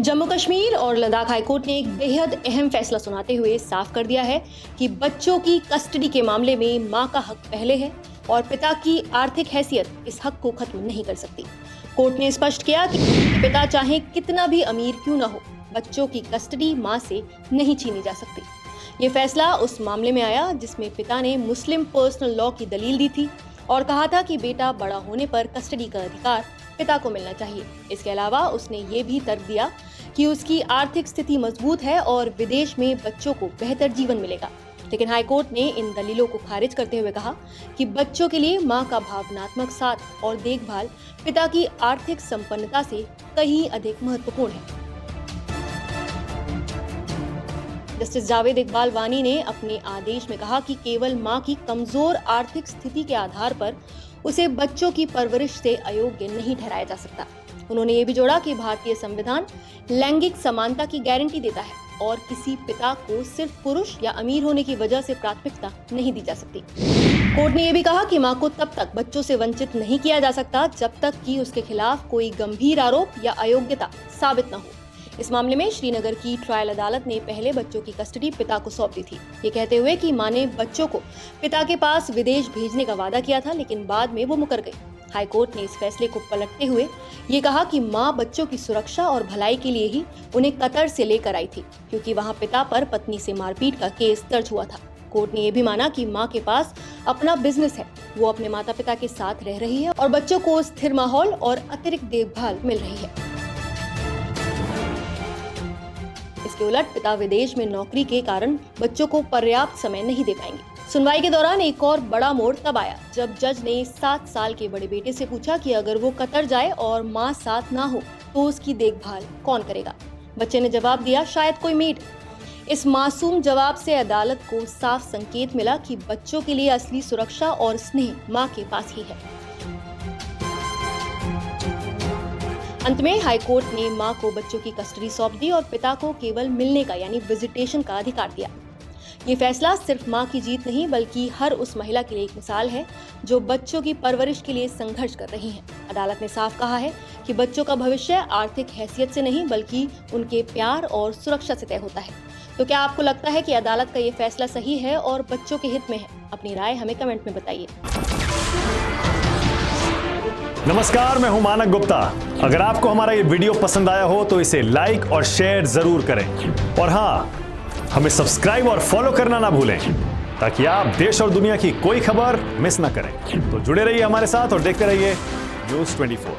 जम्मू कश्मीर और लद्दाख हाईकोर्ट ने एक बेहद अहम फैसला सुनाते हुए साफ कर दिया है कि बच्चों की कस्टडी के मामले में मां का हक पहले है और पिता की आर्थिक हैसियत इस हक को खत्म नहीं कर सकती। कोर्ट ने स्पष्ट किया कि पिता चाहे कितना भी अमीर क्यों न हो, बच्चों की कस्टडी मां से नहीं छीनी जा सकती। ये फैसला उस मामले में आया जिसमें पिता ने मुस्लिम पर्सनल लॉ की दलील दी थी और कहा था कि बेटा बड़ा होने पर कस्टडी का अधिकार पिता को मिलना चाहिए। इसके अलावा उसने ये भी तर्क दिया कि उसकी आर्थिक स्थिति मजबूत है और विदेश में बच्चों को बेहतर जीवन मिलेगा। लेकिन हाईकोर्ट ने इन दलीलों को खारिज करते हुए कहा कि बच्चों के लिए मां का भावनात्मक साथ और देखभाल पिता की आर्थिक संपन्नता से कहीं अधिक महत्वपूर्ण है। जस्टिस जावेद इकबाल वानी ने अपने आदेश में कहा कि केवल मां की कमजोर आर्थिक स्थिति के आधार पर उसे बच्चों की परवरिश से अयोग्य नहीं ठहराया जा सकता। उन्होंने ये भी जोड़ा कि भारतीय संविधान लैंगिक समानता की गारंटी देता है और किसी पिता को सिर्फ पुरुष या अमीर होने की वजह से प्राथमिकता नहीं दी जा सकती। कोर्ट ने यह भी कहा कि मां को तब तक बच्चों से वंचित नहीं किया जा सकता जब तक कि उसके खिलाफ कोई गंभीर आरोप या अयोग्यता साबित न हो। इस मामले में श्रीनगर की ट्रायल अदालत ने पहले बच्चों की कस्टडी पिता को सौंप दी थी, ये कहते हुए कि मां ने बच्चों को पिता के पास विदेश भेजने का वादा किया था, लेकिन बाद में वो मुकर गई। हाईकोर्ट ने इस फैसले को पलटते हुए ये कहा कि मां बच्चों की सुरक्षा और भलाई के लिए ही उन्हें कतर से लेकर आई थी, क्योंकि वहां पिता पर पत्नी से मारपीट का केस दर्ज हुआ था। कोर्ट ने यह भी माना कि मां के पास अपना बिजनेस है, वो अपने माता पिता के साथ रह रही है और बच्चों को स्थिर माहौल और अतिरिक्त देखभाल मिल रही है। इसके उलट पिता विदेश में नौकरी के कारण बच्चों को पर्याप्त समय नहीं दे पाएंगे। सुनवाई के दौरान एक और बड़ा मोड़ तब आया जब जज ने 7 साल के बड़े बेटे से पूछा कि अगर वो कतर जाए और मां साथ ना हो तो उसकी देखभाल कौन करेगा। बच्चे ने जवाब दिया, शायद कोई मेड। इस मासूम जवाब से अदालत को साफ संकेत मिला कि बच्चों के लिए असली सुरक्षा और स्नेह मां के पास ही है। अंत में हाईकोर्ट ने मां को बच्चों की कस्टडी सौंप दी और पिता को केवल मिलने का यानी विजिटेशन का अधिकार दिया। ये फैसला सिर्फ मां की जीत नहीं बल्कि हर उस महिला के लिए एक मिसाल है जो बच्चों की परवरिश के लिए संघर्ष कर रही है। अदालत ने साफ कहा है कि बच्चों का भविष्य आर्थिक हैसियत से नहीं बल्कि उनके प्यार और सुरक्षा से तय होता है। तो क्या आपको लगता है कि अदालत का ये फैसला सही है और बच्चों के हित में है? अपनी राय हमें कमेंट में बताइए। नमस्कार, मैं हूं मानक गुप्ता। अगर आपको हमारा ये वीडियो पसंद आया हो तो इसे लाइक और शेयर जरूर करें और हाँ, हमें सब्सक्राइब और फॉलो करना ना भूलें ताकि आप देश और दुनिया की कोई खबर मिस ना करें। तो जुड़े रहिए हमारे साथ और देखते रहिए न्यूज़ 24।